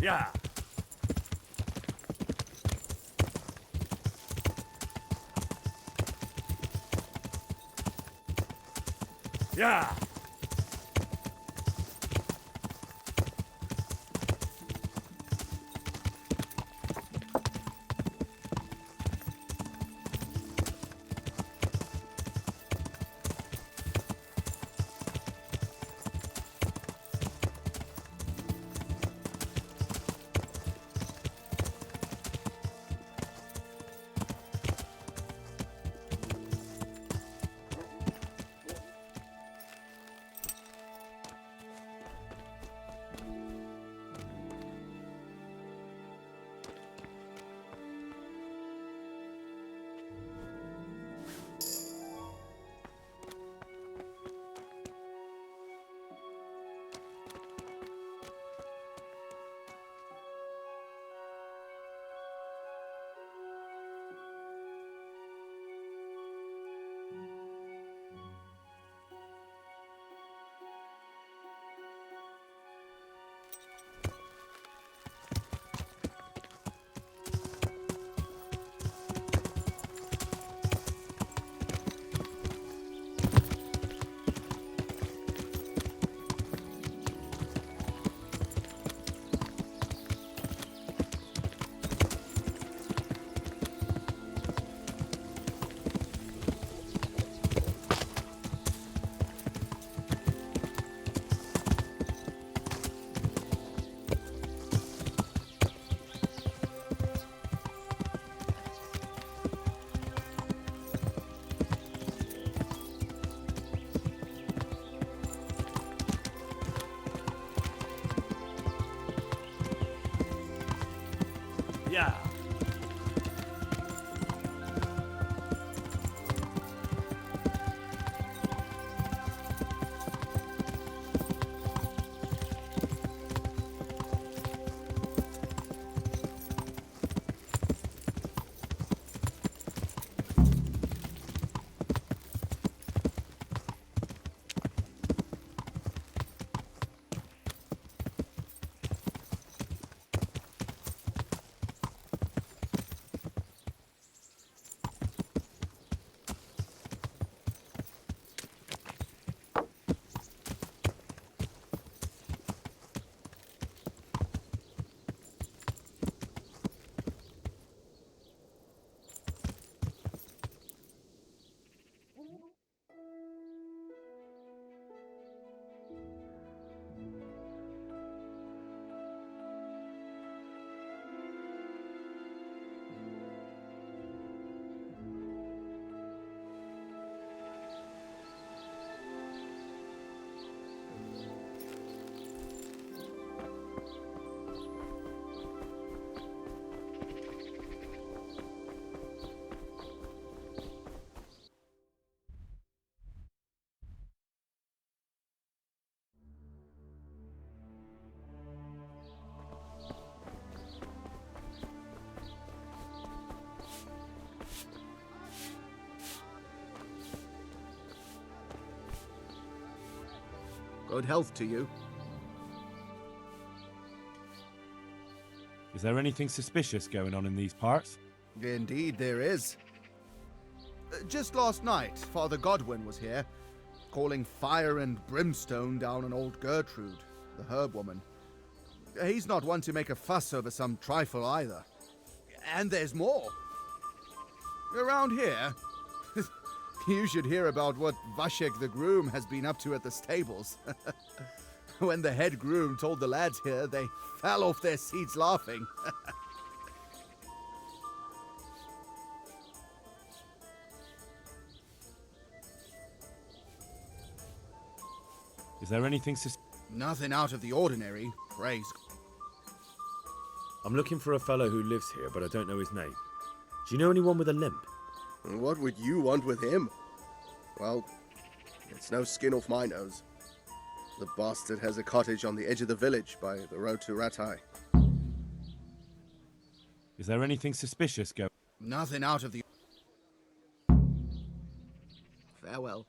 Yeah. Yeah. Yeah. Good health to you. Is there anything suspicious going on in these parts? Indeed there is. Just last night, Father Godwin was here, calling fire and brimstone down on old Gertrude, the herb woman. He's not one to make a fuss over some trifle either. And there's more. Around here, you should hear about what Vashek the groom has been up to at the stables. When the head groom told the lads here, they fell off their seats laughing. Is there anything Nothing out of the ordinary, praise. I'm looking for a fellow who lives here, but I don't know his name. Do you know anyone with a limp? What would you want with him? Well, it's no skin off my nose. The bastard has a cottage on the edge of the village by the road to Ratai. Is there anything suspicious going? Nothing out of the... Farewell.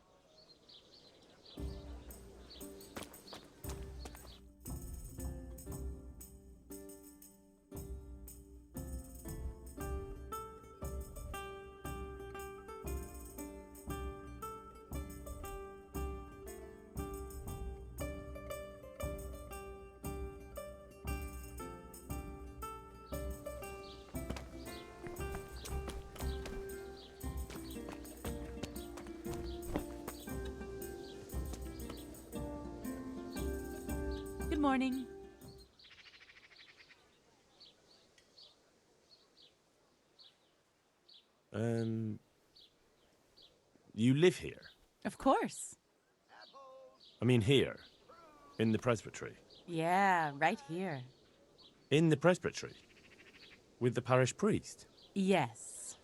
morning. You live here? Of course. I mean here, in the presbytery. Yeah, right here. In the presbytery? With the parish priest? Yes.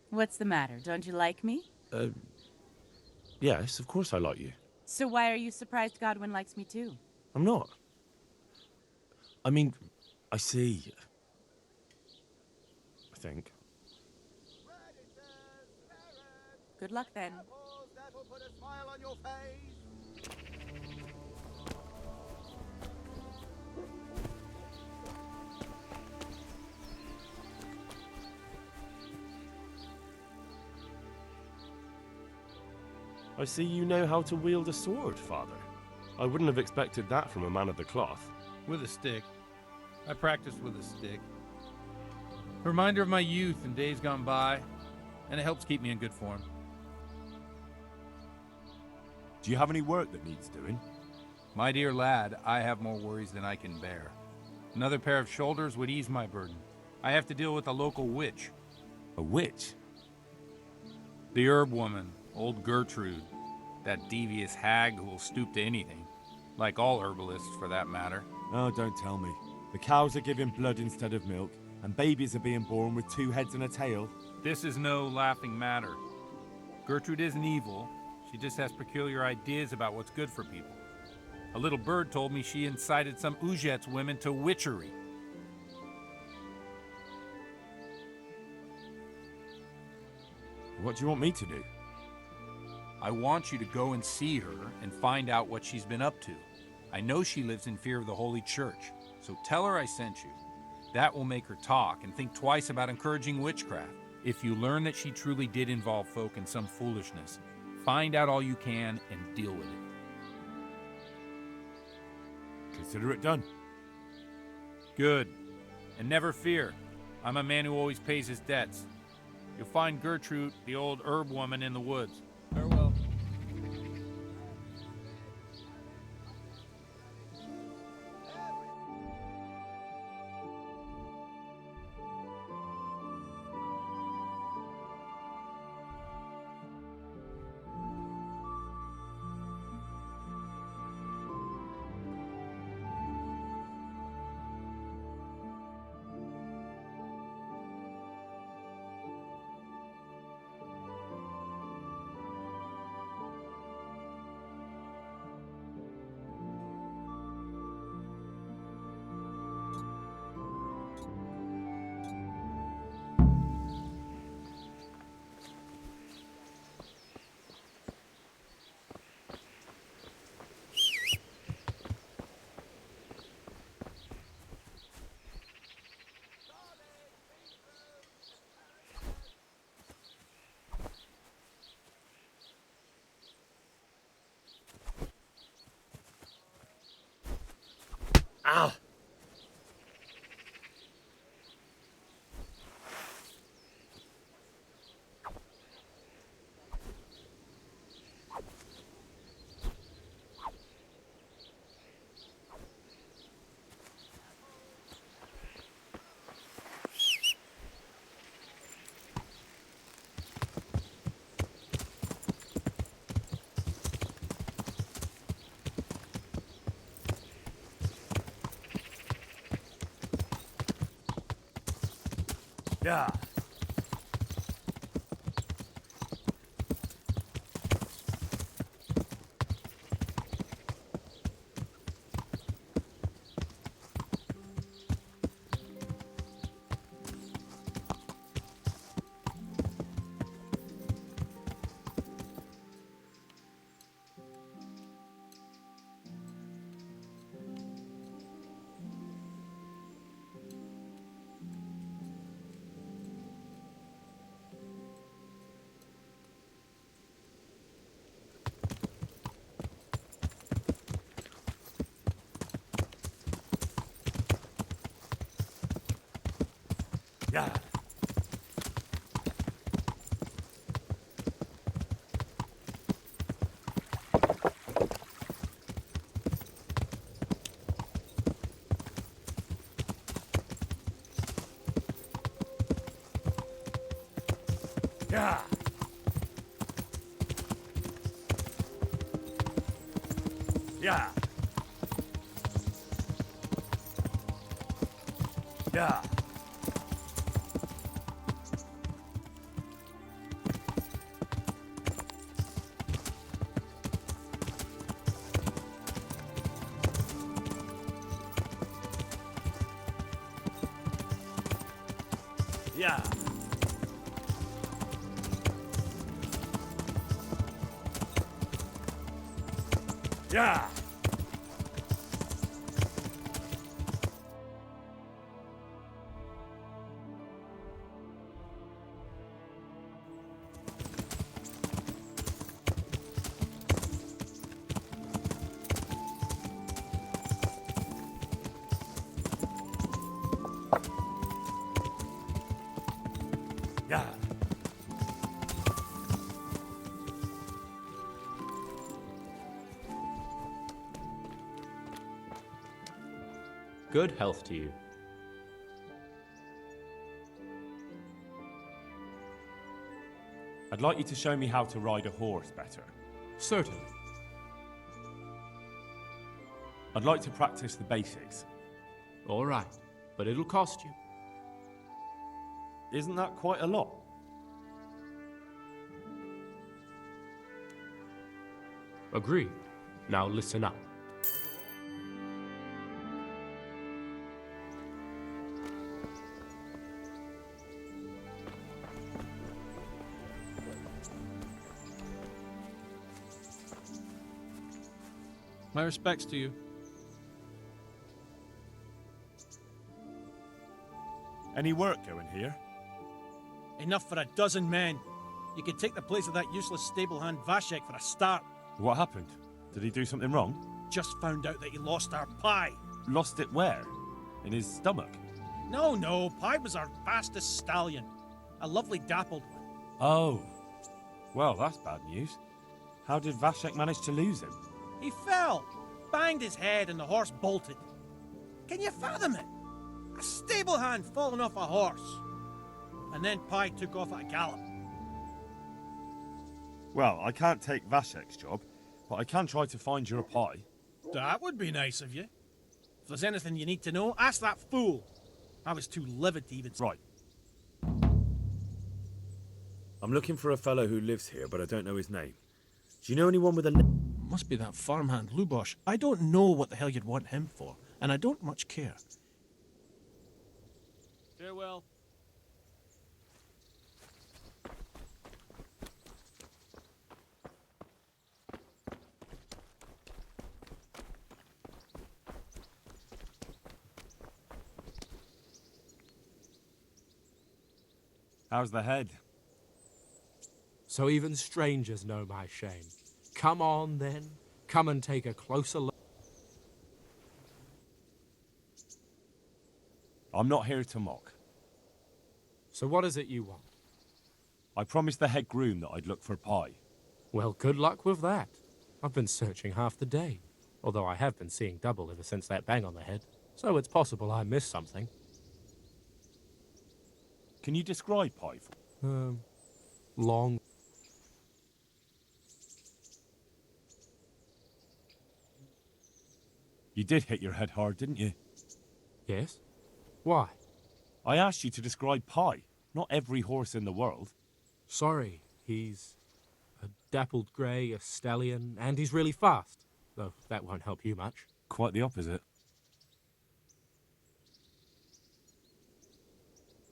What's the matter? Don't you like me? Yes, of course I like you. So why are you surprised Godwin likes me too? I'm not. I mean, I see. I think. Good luck then. That will put a smile on your face. I see you know how to wield a sword, Father. I wouldn't have expected that from a man of the cloth. With a stick. I practiced with a stick. A reminder of my youth and days gone by, and it helps keep me in good form. Do you have any work that needs doing? My dear lad, I have more worries than I can bear. Another pair of shoulders would ease my burden. I have to deal with a local witch. A witch? The herb woman, old Gertrude. That devious hag who will stoop to anything. Like all herbalists, for that matter. Oh, don't tell me. The cows are giving blood instead of milk, and babies are being born with 2 heads and a tail. This is no laughing matter. Gertrude isn't evil. She just has peculiar ideas about what's good for people. A little bird told me she incited some Ujet's women to witchery. What do you want me to do? I want you to go and see her and find out what she's been up to. I know she lives in fear of the Holy Church, so tell her I sent you. That will make her talk and think twice about encouraging witchcraft. If you learn that she truly did involve folk in some foolishness, find out all you can and deal with it. Consider it done. Good. And never fear. I'm a man who always pays his debts. You'll find Gertrude, the old herb woman, in the woods. Farewell. Ow! Yeah. Yeah. Yeah. Yeah. Yeah. Yeah. Yeah. Yeah. Good health to you. I'd like you to show me how to ride a horse better. Certainly. I'd like to practice the basics. All right, but it'll cost you. Isn't that quite a lot? Agreed. Now listen up. My respects to you. Any work going here? Enough for a dozen men. You could take the place of that useless stable hand Vashek for a start. What happened? Did he do something wrong? Just found out that he lost our pie. Lost it where? In his stomach? No, Pie was our fastest stallion. A lovely dappled one. Oh. Well, that's bad news. How did Vashek manage to lose him? He fell, banged his head, and the horse bolted. Can you fathom it? A stable hand falling off a horse. And then Pie took off at a gallop. Well, I can't take Vashek's job, but I can try to find your pie. That would be nice of you. If there's anything you need to know, ask that fool. I was too livid to even... Right. I'm looking for a fellow who lives here, but I don't know his name. Do you know anyone with a... Must be that farmhand Lubosh. I don't know what the hell you'd want him for, and I don't much care. Farewell. How's the head? So even strangers know my shame. Come on, then. Come and take a closer look. I'm not here to mock. So what is it you want? I promised the head groom that I'd look for pie. Well, good luck with that. I've been searching half the day, although I have been seeing double ever since that bang on the head, so it's possible I missed something. Can you describe pie for me? Long. You did hit your head hard, didn't you? Yes? Why? I asked you to describe pie, not every horse in the world. Sorry, he's a dappled grey, a stallion, and he's really fast, though that won't help you much. Quite the opposite.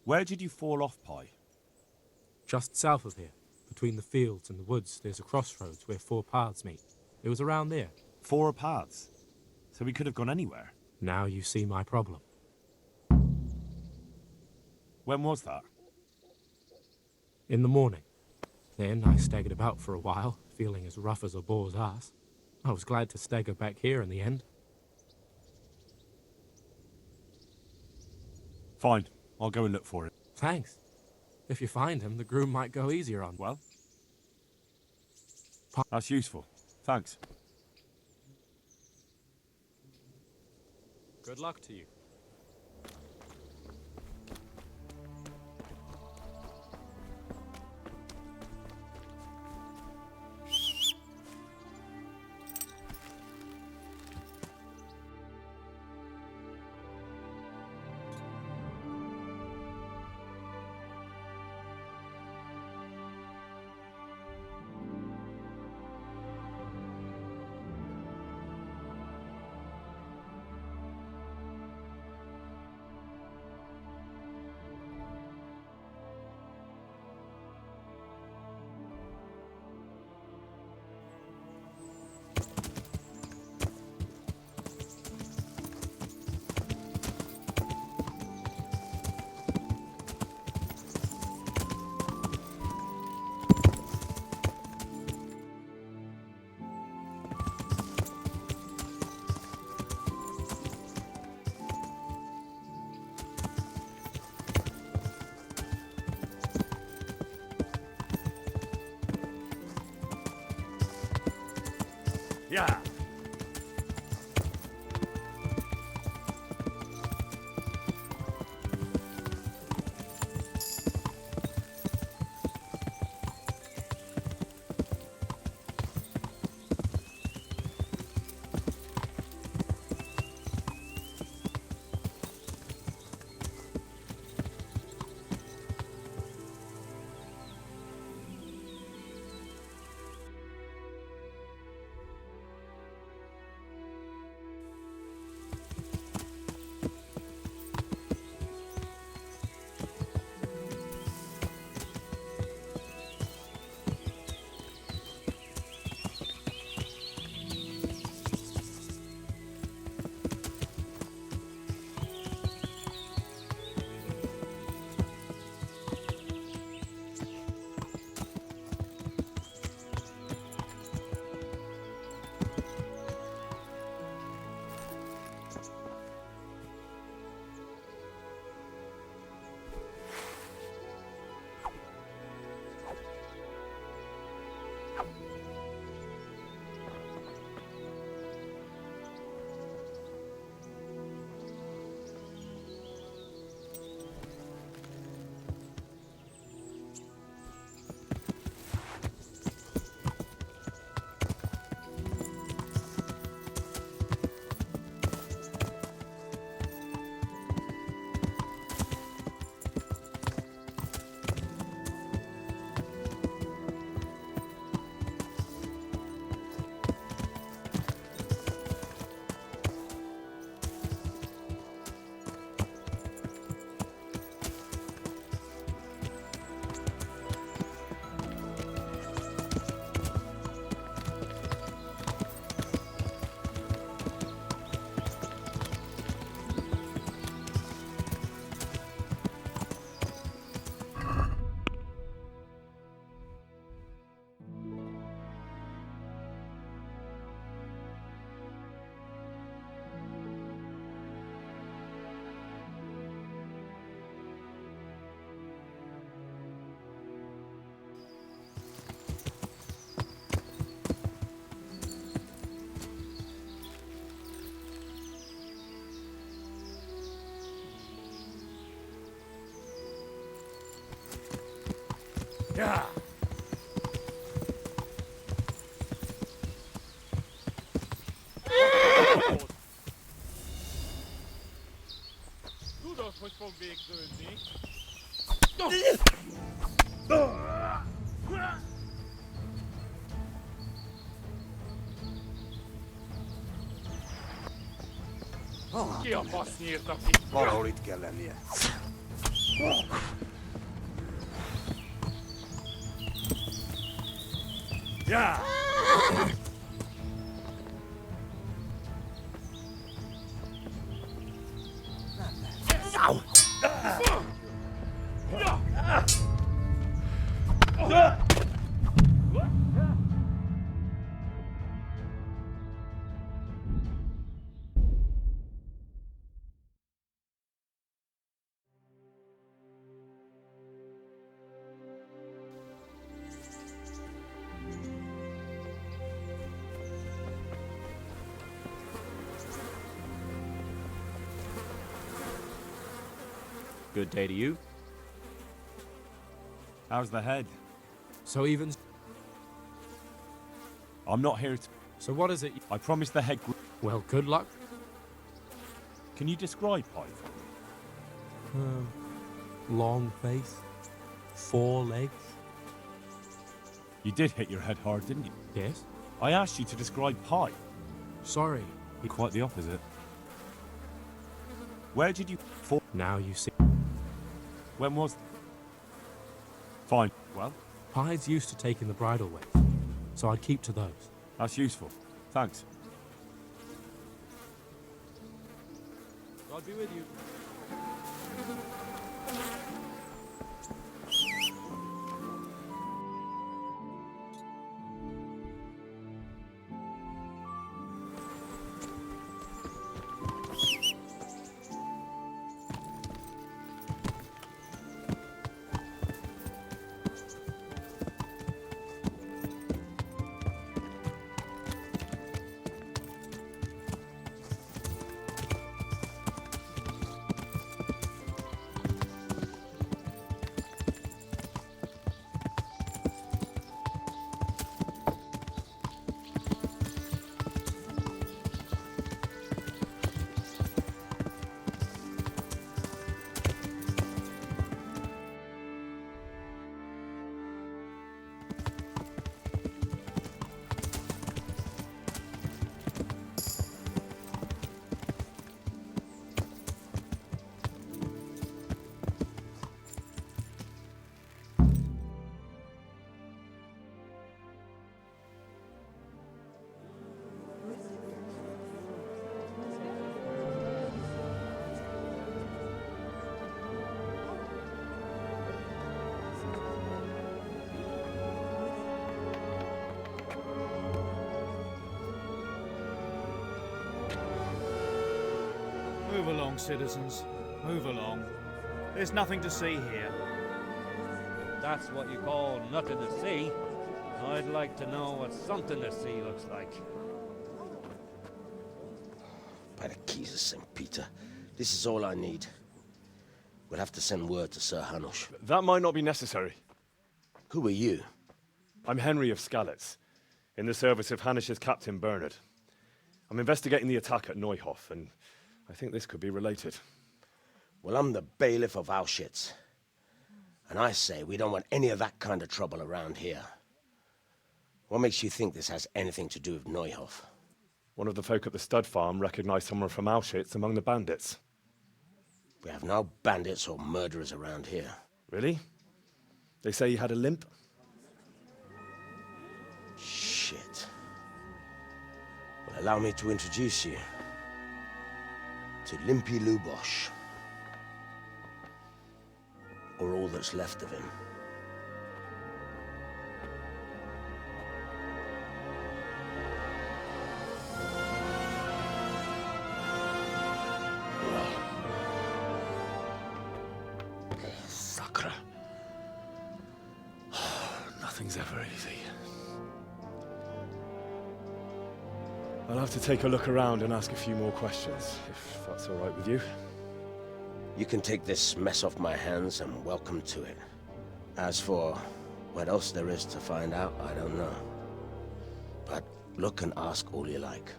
Where did you fall off, Pie? Just south of here, between the fields and the woods, there's a crossroads where four paths meet. It was around there. 4 paths. So we could have gone anywhere. Now you see my problem. When was that? In the morning. Then I staggered about for a while, feeling as rough as a boar's ass. I was glad to stagger back here in the end. Fine. I'll go and look for it. Thanks. If you find him, the groom might go easier on. Well? That's useful. Thanks. Good luck to you. Yeah. Du darfst nicht vom Weg gehen, nicht? Ki a fasz nyírta ki? Valahol itt kell lennie. Yeah. Good day to you. How's the head? So even... I'm not here to... So what is it? I promised the head... Well, good luck. Can you describe Pi for me? Long face. 4 legs. You did hit your head hard, didn't you? Yes. I asked you to describe Pi. Sorry. Quite the opposite. Where did you... fall? Now you see. When was... Fine. Well, Pies used to taking the bridal ways, so I'd keep to those. that's useful. Thanks. God be with you. Move along, citizens. Move along. There's nothing to see here. That's what you call nothing to see. I'd like to know what something to see looks like. By the keys of St. Peter, this is all I need. We'll have to send word to Sir Hanush. That might not be necessary. Who are you? I'm Henry of Skalitz, in the service of Hanush's Captain Bernard. I'm investigating the attack at Neuhof, and I think this could be related. Well, I'm the bailiff of Auschwitz. And I say we don't want any of that kind of trouble around here. What makes you think this has anything to do with Neuhof? One of the folk at the stud farm recognized someone from Auschwitz among the bandits. We have no bandits or murderers around here. Really? They say he had a limp? Shit. Well, allow me to introduce you to Limpy Lubosh. Or all that's left of him. Sakra. Nothing's ever easy. I'll have to take a look around and ask a few more questions, if that's all right with you. You can take this mess off my hands and welcome to it. As for What else there is to find out, I don't know. But look and ask all you like.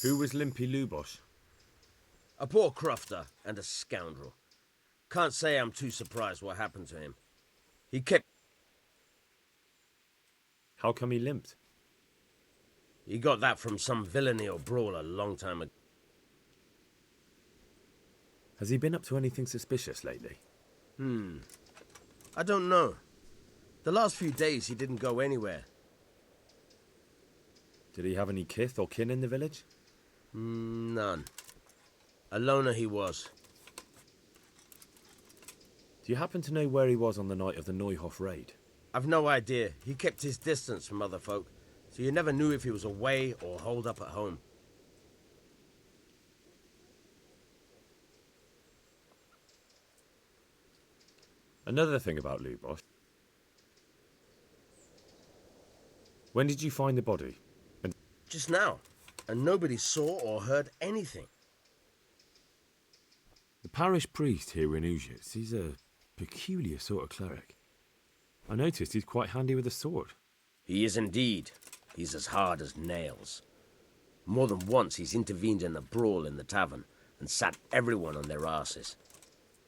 Who was Limpy Lubosh? A poor crofter and a scoundrel. Can't say I'm too surprised what happened to him. He kept... How come he limped? He got that from some villainy or brawl a long time ago. Has he been up to anything suspicious lately? I don't know. The last few days he didn't go anywhere. Did he have any kith or kin in the village? None. A loner he was. Do you happen to know where he was on the night of the Neuhof raid? I've no idea. He kept his distance from other folk, so you never knew if he was away or holed up at home. Another thing about Lubosh. When did you find the body? And Just now, and nobody saw or heard anything. the parish priest here in Ujitz, he's a peculiar sort of cleric. I noticed he's quite handy with a sword. He is indeed. He's as hard as nails. More than once he's intervened in a brawl in the tavern and sat everyone on their asses.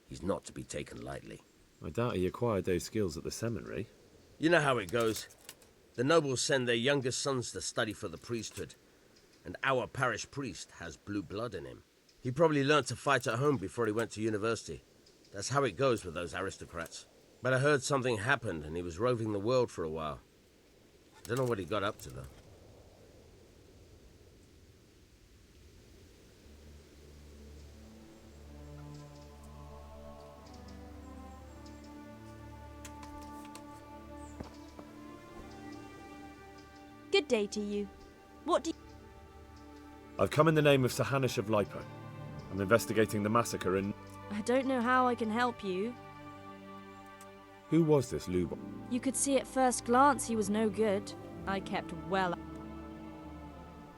He's not to be taken lightly. I doubt he acquired those skills at the seminary. You know how it goes. The nobles send their youngest sons to study for the priesthood, and our parish priest has blue blood in him. He probably learnt to fight at home before he went to university. That's how it goes with those aristocrats. But I heard something happened and he was roving the world for a while. Don't know what he got up to, though. Good day to you. What do you... I've come in the name of Sir Hanish of Lipa. I'm investigating the massacre in... I don't know how I can help you. Who was this Lubosh? You could see at first glance he was no good. I kept well...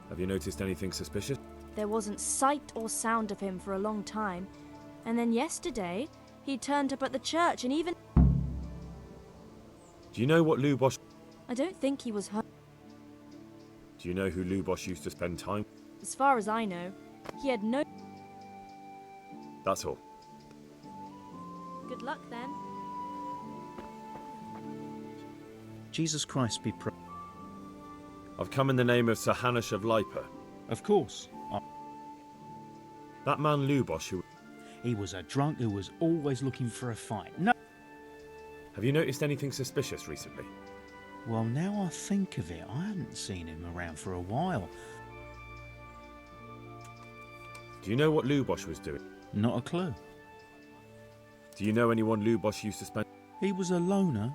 Have you noticed anything suspicious? There wasn't sight or sound of him for a long time. And then yesterday, he turned up at the church and even... Do you know what Lubosh... I don't think he was hurt. Do you know who Lubosh used to spend time? As far as I know, he had no... That's all. Good luck then. Jesus Christ be praised. I've come in the name of Sir Hanish of Lipa. Of course. That man Lubosh who... He was a drunk who was always looking for a fight. No. Have you noticed anything suspicious recently? Well, now I think of it, I hadn't seen him around for a while. Do you know what Lubosh was doing? Not a clue. Do you know anyone Lubosh used to spend... He was a loner.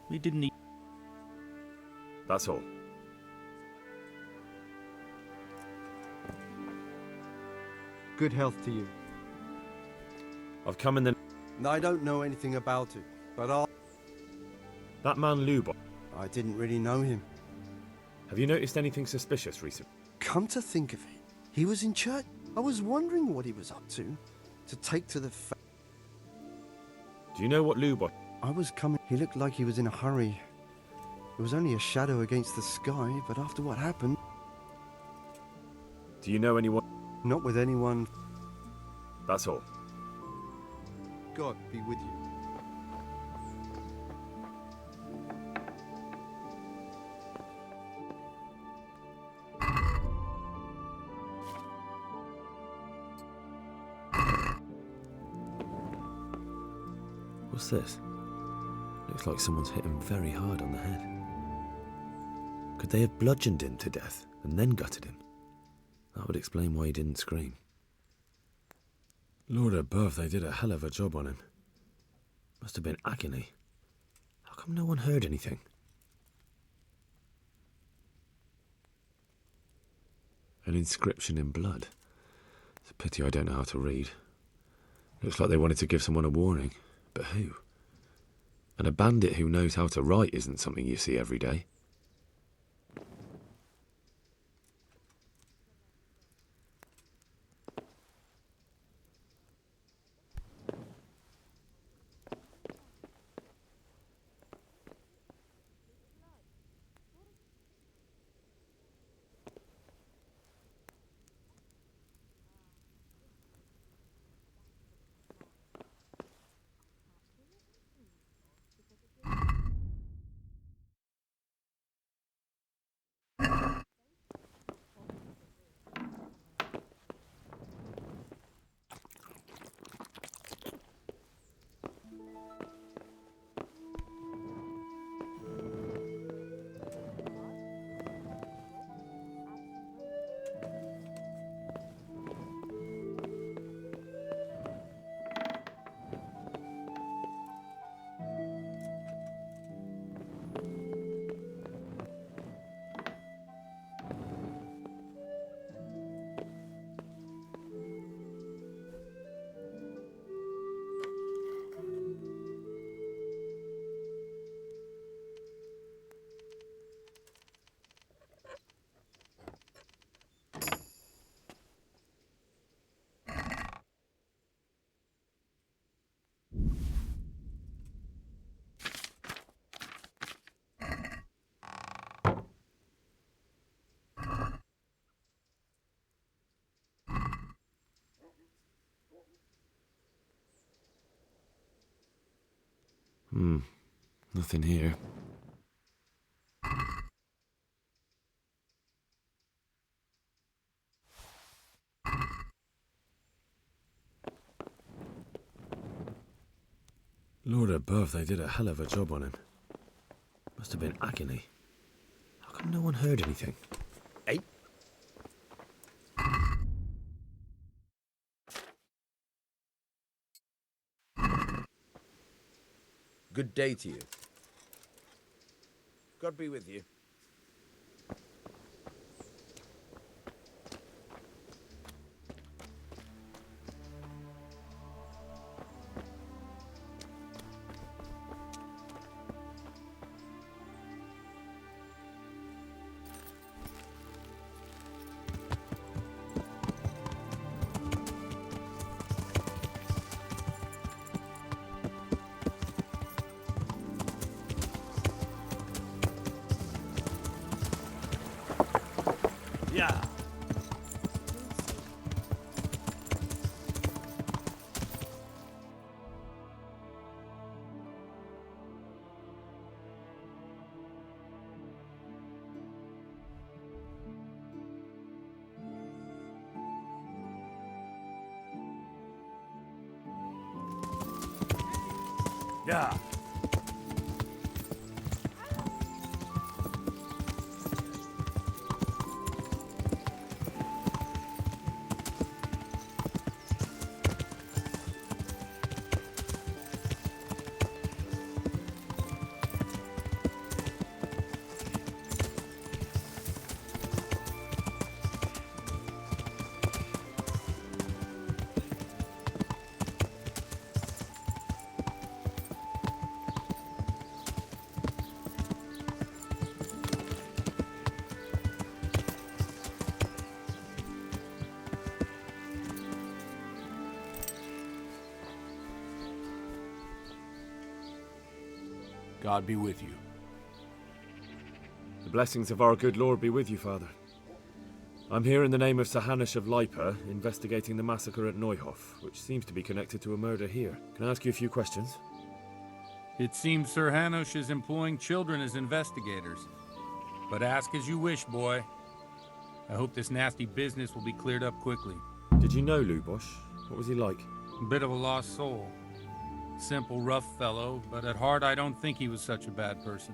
He didn't eat... That's all. Good health to you. I've come in the... I don't know anything about it, but That man Lubosh... I didn't really know him. Have you noticed anything suspicious recently? Come to think of it, he was in church. I was wondering what he was up to take to the... Do you know what Lubosh... I was coming... He looked like he was in a hurry. It was only a shadow against the sky, but after what happened... Do you know anyone... Not with anyone... That's all. God be with you. What's this? Looks like someone's hit him very hard on the head. Could they have bludgeoned him to death and then gutted him? That would explain why he didn't scream. Lord above, they did a hell of a job on him. Must have been agony. How come no one heard anything? An inscription in blood. It's a pity I don't know how to read. Looks like they wanted to give someone a warning, but who? And a bandit who knows how to write isn't something you see every day. Nothing here. Lord above, they did a hell of a job on him. Must have been agony. How come no one heard anything? Hey? Good day to you. God be with you. Yeah. Yeah. God be with you. The blessings of our good Lord be with you, Father. I'm here in the name of Sir Hanush of Lipa, investigating the massacre at Neuhof, which seems to be connected to a murder here. Can I ask you a few questions? It seems Sir Hanush is employing children as investigators. But ask as you wish, boy. I hope this nasty business will be cleared up quickly. Did you know Lubosh? What was he like? A bit of a lost soul. Simple, rough fellow, but at heart I don't think he was such a bad person.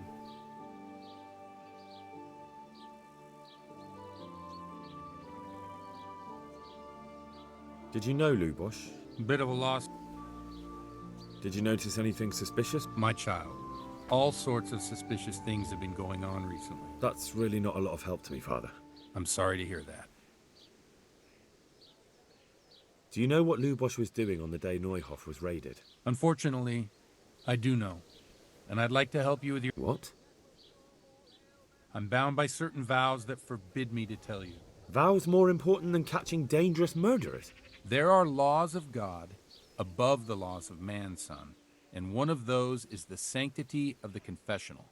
Did you know Lubosh? A bit of a lost... Did you notice anything suspicious? My child. All sorts of suspicious things have been going on recently. That's really not a lot of help to me, Father. I'm sorry to hear that. Do you know what Lubosch was doing on the day Neuhof was raided? Unfortunately, I do know. And I'd like to help you with your... What? I'm bound by certain vows that forbid me to tell you. Vows more important than catching dangerous murderers? There are laws of God above the laws of man, son. And one of those is the sanctity of the confessional.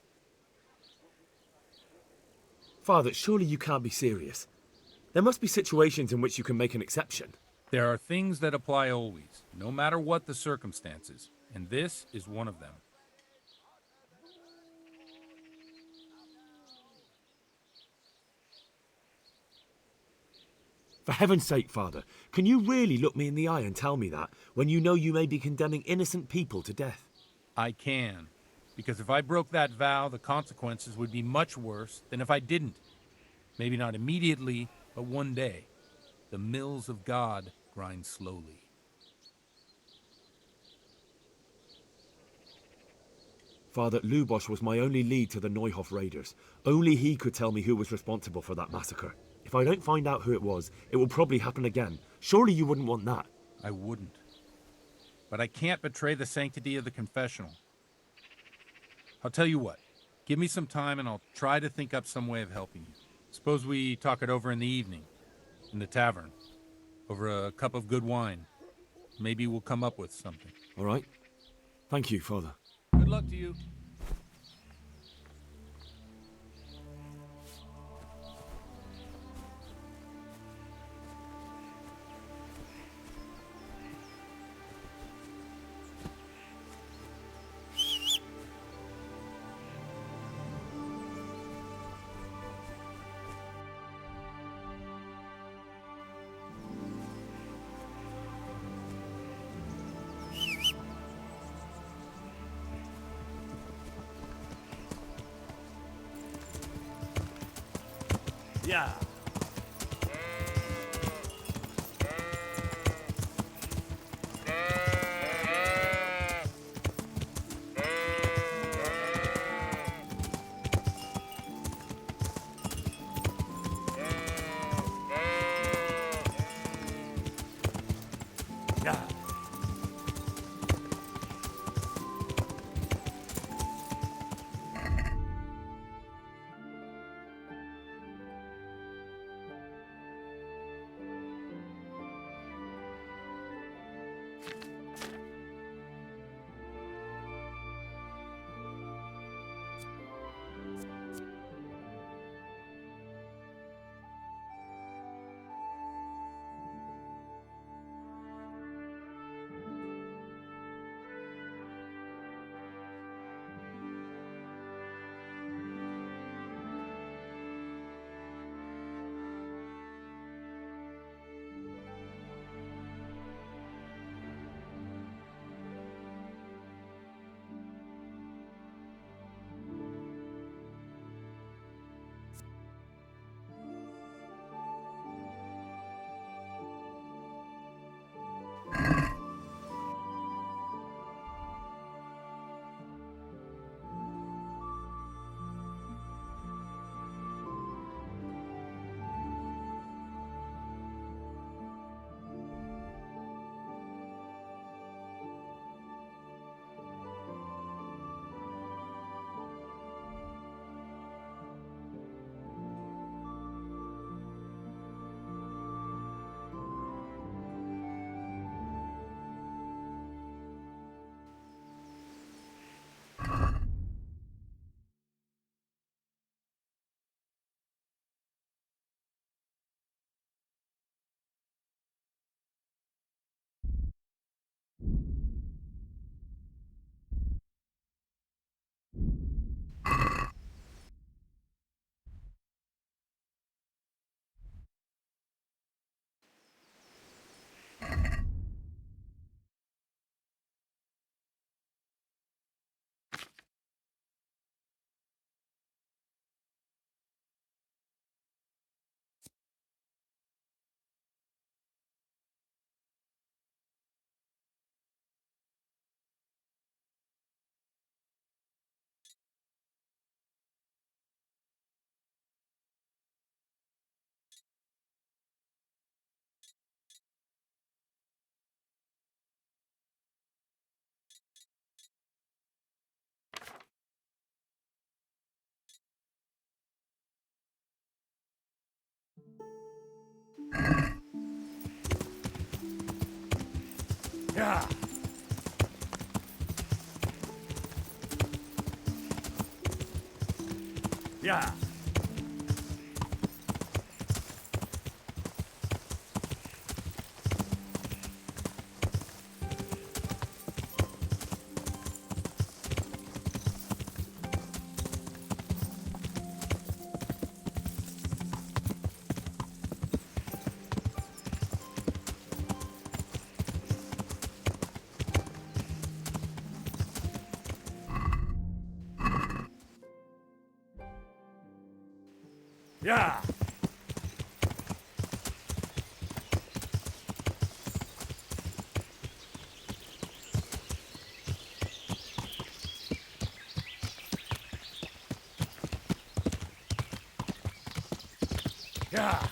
Father, surely you can't be serious. There must be situations in which you can make an exception. There are things that apply always, no matter what the circumstances, and this is one of them. For heaven's sake, Father, can you really look me in the eye and tell me that, when you know you may be condemning innocent people to death? I can, because if I broke that vow, the consequences would be much worse than if I didn't. Maybe not immediately, but one day. The mills of God grind slowly. Father, Lubosch was my only lead to the Neuhof raiders. Only he could tell me who was responsible for that massacre. If I don't find out who it was, it will probably happen again. Surely you wouldn't want that. I wouldn't. But I can't betray the sanctity of the confessional. I'll tell you what. Give me some time and I'll try to think up some way of helping you. Suppose we talk it over in the evening, in the tavern, over a cup of good wine. Maybe we'll come up with something. All right. Thank you, Father. Good luck to you. Yeah. Yeah. Yeah. Yeah. Yeah. Yeah.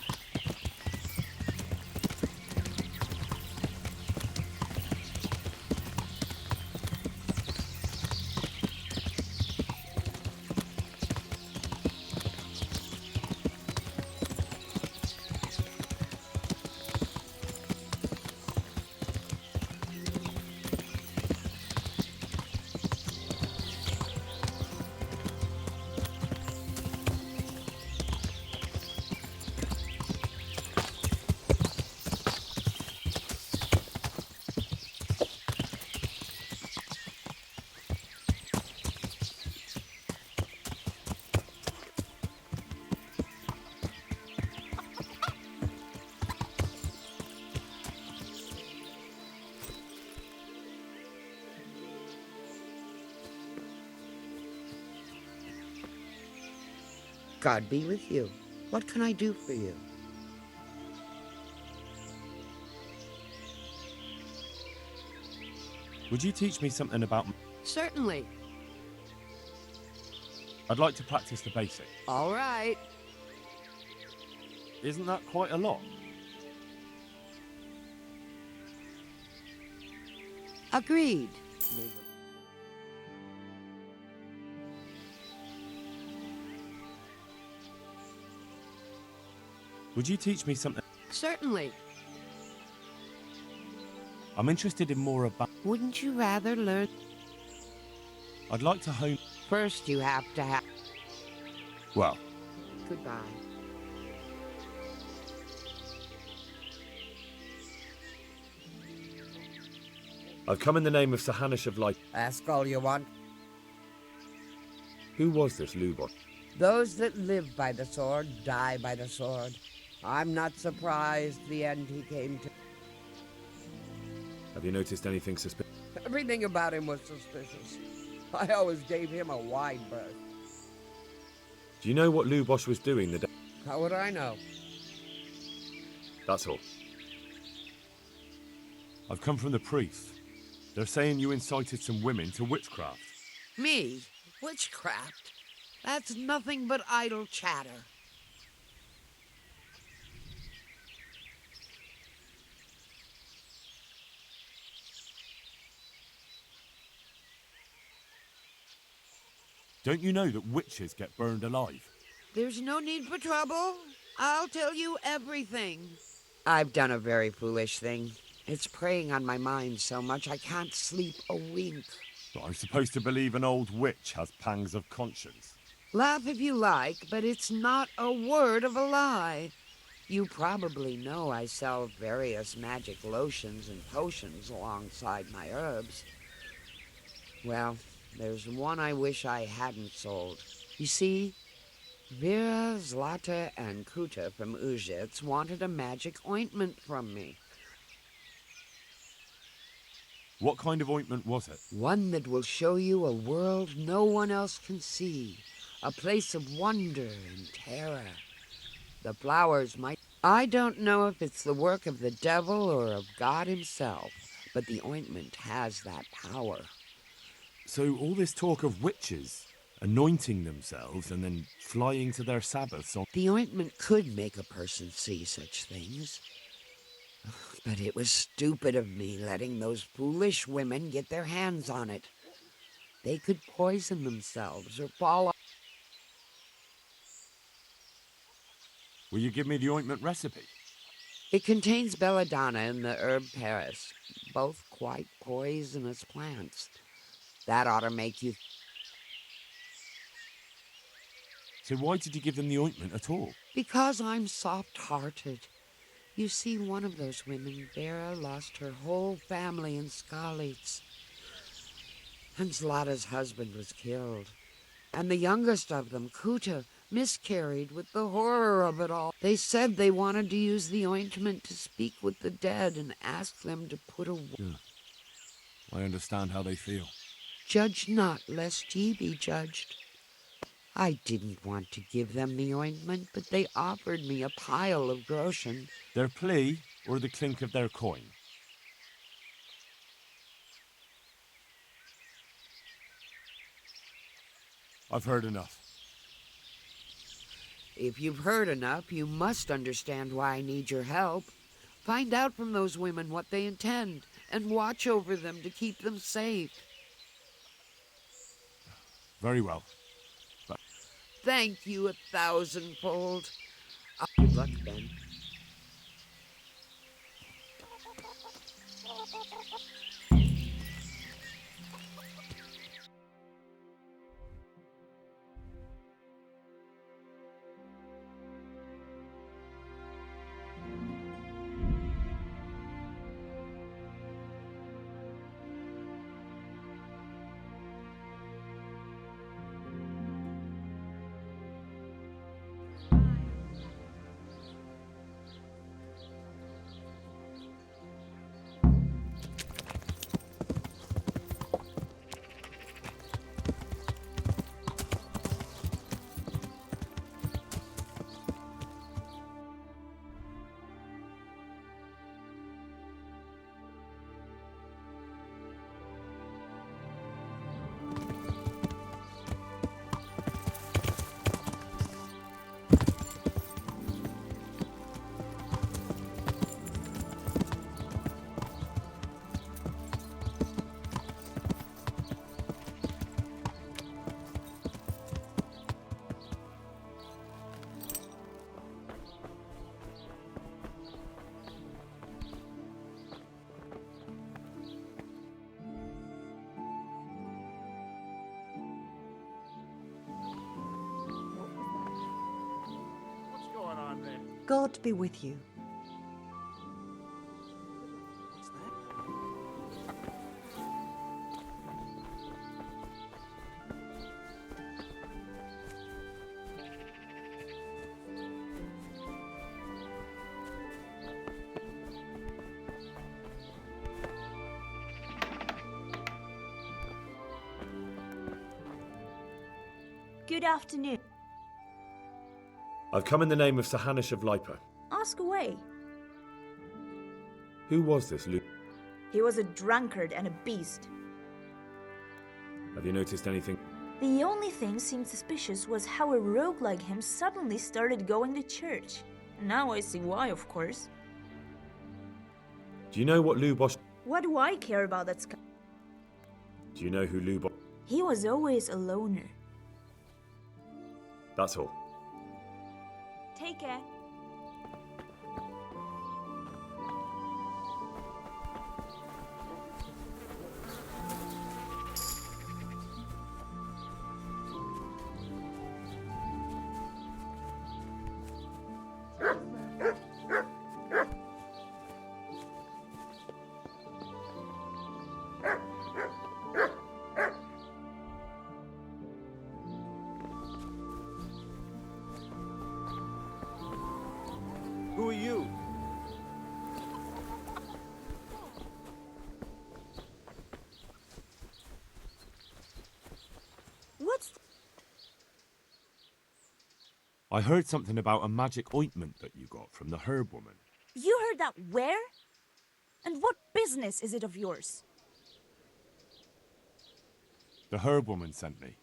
God be with you. What can I do for you? Would you teach me something about... Certainly. I'd like to practice the basic. All right. Isn't that quite a lot? Agreed. Would you teach me something? Certainly. I'm interested in more about... Wouldn't you rather learn? I'd like to hone... First, you have to have... Well, Goodbye. I've come in the name of Sahanish of Light. Ask all you want. Who was this Lubot? Those that live by the sword die by the sword. I'm not surprised the end he came to. Have you noticed anything suspicious? Everything about him was suspicious. I always gave him a wide berth. Do you know what Lubosh was doing the day? How would I know? That's all. I've come from the priests. They're saying you incited some women to witchcraft. Me? Witchcraft? That's nothing but idle chatter. Don't you know that witches get burned alive? There's no need for trouble. I'll tell you everything. I've done a very foolish thing. It's preying on my mind so much I can't sleep a wink. But I'm supposed to believe an old witch has pangs of conscience. Laugh if you like, but it's not a word of a lie. You probably know I sell various magic lotions and potions alongside my herbs. Well, there's one I wish I hadn't sold. You see, Vera, Zlata, and Kuta from Uzhitz wanted a magic ointment from me. What kind of ointment was it? One that will show you a world no one else can see. A place of wonder and terror. The flowers might... I don't know if it's the work of the devil or of God himself, but the ointment has that power. So all this talk of witches anointing themselves and then flying to their sabbaths on... The ointment could make a person see such things. But it was stupid of me letting those foolish women get their hands on it. They could poison themselves or fall off. Will you give me the ointment recipe? It contains belladonna and the herb Paris, both quite poisonous plants. That ought to make you... So why did you give them the ointment at all? Because I'm soft-hearted. You see, one of those women, Vera, lost her whole family in Skalitz. And Zlata's husband was killed. And the youngest of them, Kuta, miscarried with the horror of it all. They said they wanted to use the ointment to speak with the dead and ask them to put a... Yeah. I understand how they feel. Judge not, lest ye be judged. I didn't want to give them the ointment, but they offered me a pile of groschen. Their plea or the clink of their coin? I've heard enough. If you've heard enough, you must understand why I need your help. Find out from those women what they intend, and watch over them to keep them safe. Very well. But Thank you 1,000-fold. Good luck, then. God be with you. Good afternoon. I've come in the name of Sahanish of Lipa. Ask away. Who was this, Luke? He was a drunkard and a beast. Have you noticed anything? The only thing seemed suspicious was how a rogue like him suddenly started going to church. Now I see why, of course. Do you know what Lubosh... What do I care about that sky? Do you know who Lubosh... He was always a loner. That's all. Take care. Who are you? What's... I heard something about a magic ointment that you got from the herb woman. You heard that where? And what business is it of yours? The herb woman sent me.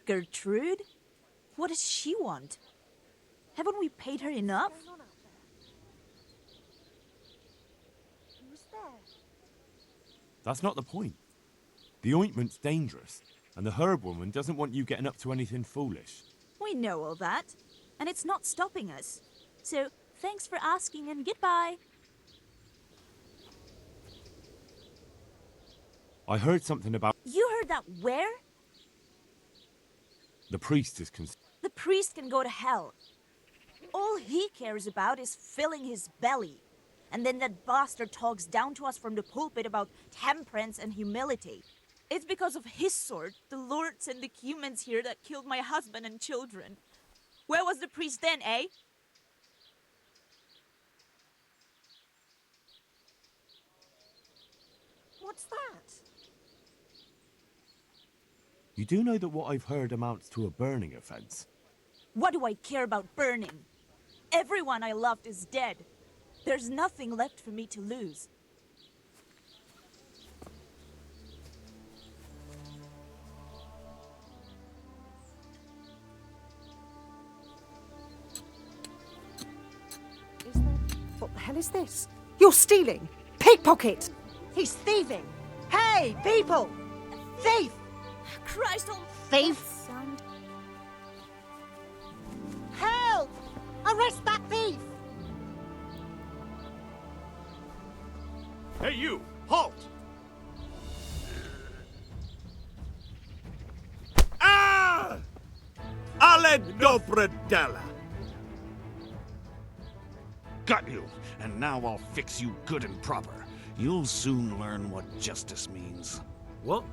Gertrude? What does she want? Haven't we paid her enough? That's not the point. The ointment's dangerous, and the herb woman doesn't want you getting up to anything foolish. We know all that, and it's not stopping us. So, thanks for asking and goodbye. I heard something about You heard that where? the priest is The priest can go to hell. All he cares about is filling his belly. And then that bastard talks down to us from the pulpit about temperance and humility. It's because of his sword, the lords and the humans here, that killed my husband and children. Where was the priest then, eh? What's that? You do know that what I've heard amounts to a burning offense? What do I care about burning? Everyone I loved is dead. There's nothing left for me to lose. What the hell is this? You're stealing! Pickpocket! He's thieving! Hey, people! Thief! Christ on Thief! Son. Help! Arrest that thief! Hey, you! Halt! Ah! Ale dobredella! Got you, and now I'll fix you good and proper. You'll soon learn what justice means. What?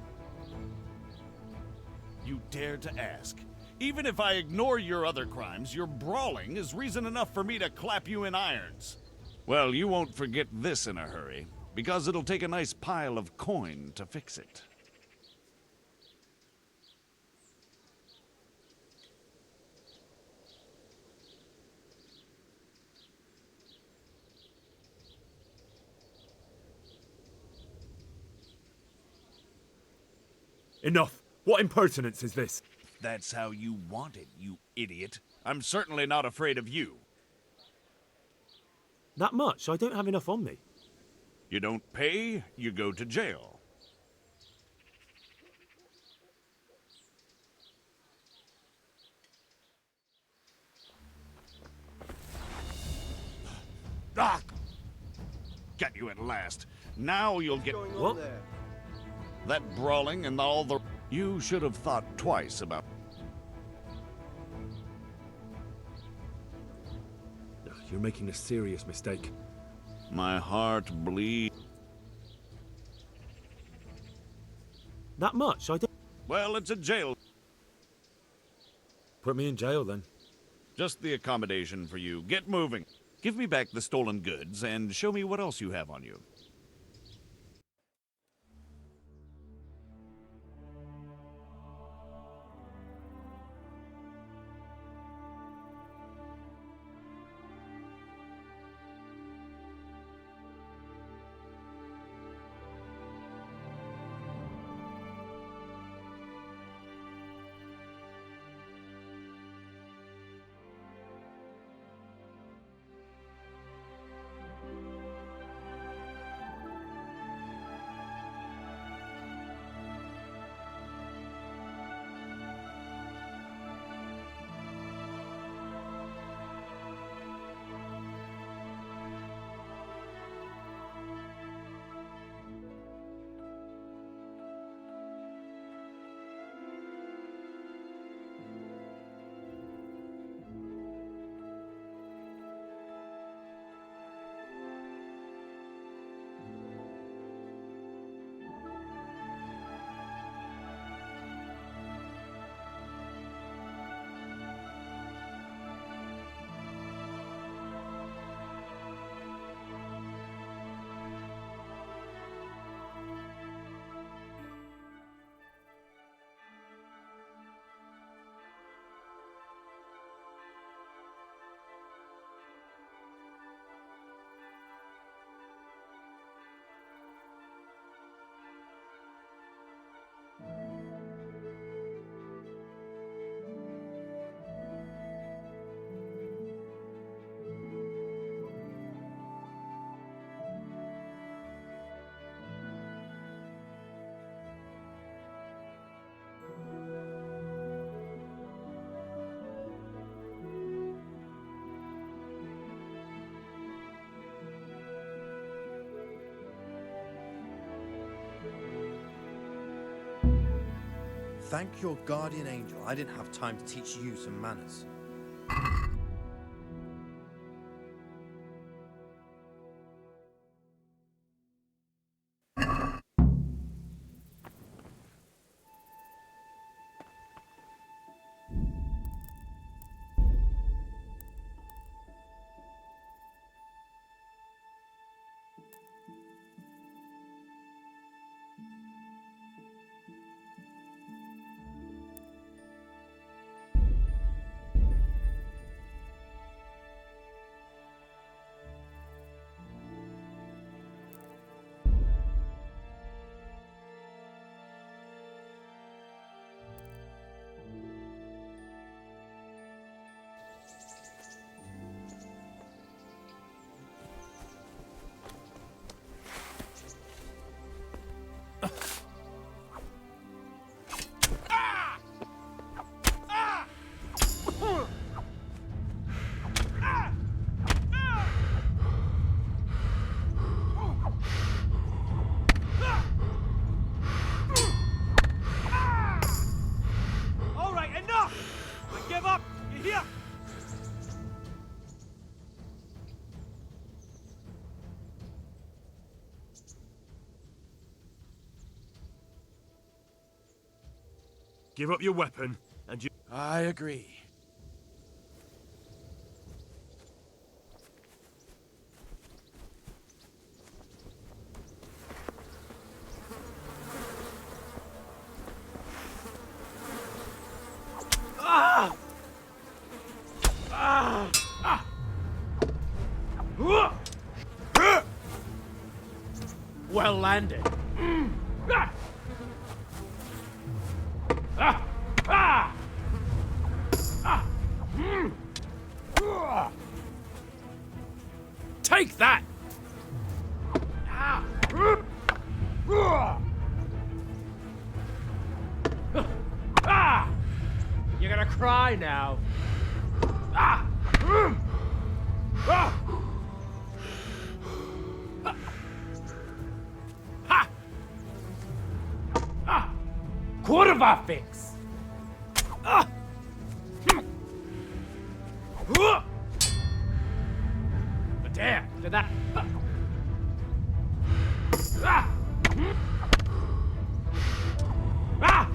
You dare to ask? Even if I ignore your other crimes, your brawling is reason enough for me to clap you in irons. Well, you won't forget this in a hurry, because it'll take a nice pile of coin to fix it. Enough! What impertinence is this? That's how you want it, you idiot. I'm certainly not afraid of you. That much? I don't have enough on me. You don't pay, you go to jail. Ah! Got you at last. Now you'll get... What? There? That brawling and all the... You should have thought twice about... You're making a serious mistake. My heart bleeds. That much? I don't... Well, it's a jail. Put me in jail, then. Just the accommodation for you. Get moving. Give me back the stolen goods and show me what else you have on you. Thank your guardian angel I didn't have time to teach you some manners. All right, enough! I give up. You hear? Give up your weapon, and you... I agree. Ah! Ah! Ah! Well landed. Ah! Ah! Ah! Ah! Take that! Ah! Ah! You're gonna cry now. Ah! Ah! Ha! Ah! Quarter fix. Ah! There, to that. Ah! Ah!